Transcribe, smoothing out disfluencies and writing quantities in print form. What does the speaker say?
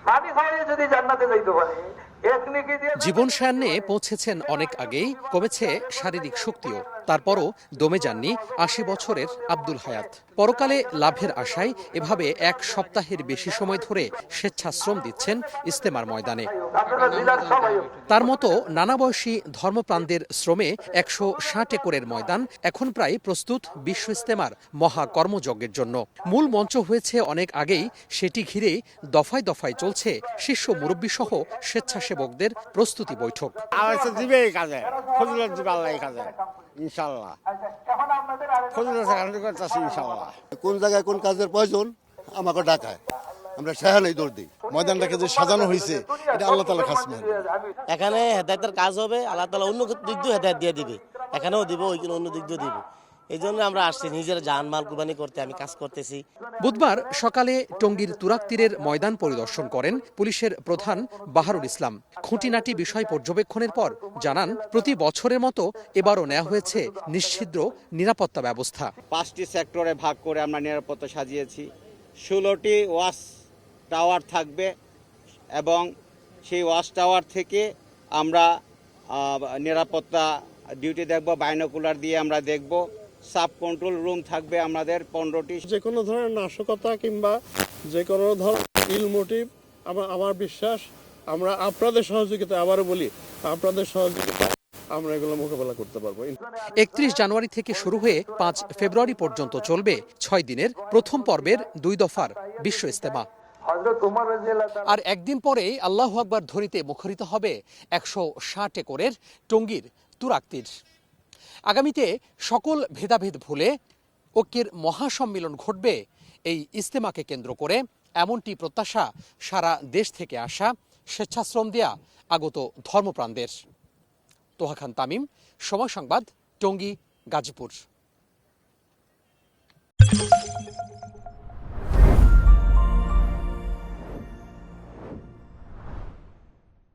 পানি খাওয়াইয়ে যদি জান্নাতে যাইতে পারে, জীবন সায়ান্নে পৌঁছেছেন অনেক আগেই, কমেছে শারীরিক শক্তিও। তারপরও দমে যাননি ৮০ বছরের আব্দুল হায়াত। পরকালে লাভের আশায় এভাবে এক সপ্তাহের বেশি সময় ধরে স্বেচ্ছাশ্রম দিচ্ছেন ইজতেমার ময়দানে। তার মতো নানা বয়সী ধর্মপ্রাণদের শ্রমে ১৬০ একরের ময়দান এখন প্রায় প্রস্তুত বিশ্ব ইজতেমার মহা কর্মযজ্ঞের জন্য। মূল মঞ্চ হয়েছে অনেক আগেই, সেটি ঘিরেই দফায় দফায় চলছে শীর্ষ মুরব্বী সহ স্বেচ্ছাসেবকদের প্রস্তুতি বৈঠক। কোন জায়গায় কোন কাজের প্রয়োজন আমাকে ডাকায়, আমরা সেখানেই দৌড় দিই। ময়দানটাকে যে সাজানো হয়েছে এটা আল্লাহ তাআলা খাস মেহরবানি। এখানে হেদায়েতের কাজ হবে, আল্লাহ তাআলা অন্য দিক দিয়ে হেদায়েত দিয়ে দিবে, এখানেও দিব, ওইখানে অন্য দিক দিয়ে দিবে। এই জন্য আমরা আসছি নিজের জানমাল কুরবানি করতে, আমি কাজ করতেছি। বুধবার সকালে টঙ্গীর তুরাগ তীরের ময়দান পরিদর্শন করেন পুলিশের প্রধান বাহারুল ইসলাম। খুঁটিনাটি বিষয় পর্যবেক্ষণের পর জানান, প্রতি বছরের মতো এবারও নেওয়া হয়েছে নিশ্ছিদ্র নিরাপত্তা ব্যবস্থা। 5টি সেক্টরে ভাগ করে আমরা নিরাপত্তা সাজিয়েছি। 16টি ওয়াচ টাওয়ার থাকবে এবং সেই ওয়াচ টাওয়ার থেকে আমরা নিরাপত্তা ডিউটি দেখব, বাইনোকুলার দিয়ে আমরা দেখব। সাব কন্ট্রোল রুম থাকবে আমাদের 15টি। যে কোনো ধরনের নাশকতা কিংবা যে কোনো ধরনের ইল মোটিভ, আমার বিশ্বাস আমরা আপনাদের সহযোগিতা, আবারও বলি আপনাদের সহযোগিতা আমরা এগুলো মোকাবেলা করতে পারবো। ৩১ জানুয়ারি থেকে শুরু হয়ে ৫ ফেব্রুয়ারি পর্যন্ত চলবে ৬ দিনের প্রথম পর্বের ২ দফার বিশ্ব ইজতেমা। আর একদিন পরেই আল্লাহু আকবার ধ্বনিতে মুখরিত হবে ১৬০ একরের টঙ্গীর তুরাগ তীর। আগামীতে সকল ভেদাভেদ ভুলে ঐক্যের মহাসম্মিলন ঘটবে এই ইজতেমাকে কেন্দ্র করে, এমনটি প্রত্যাশা সারা দেশ থেকে আসা স্বেচ্ছাশ্রম দেয়া আগত ধর্মপ্রাণদের। তোহা খান তামিম, সময় সংবাদ, টঙ্গী, গাজীপুর।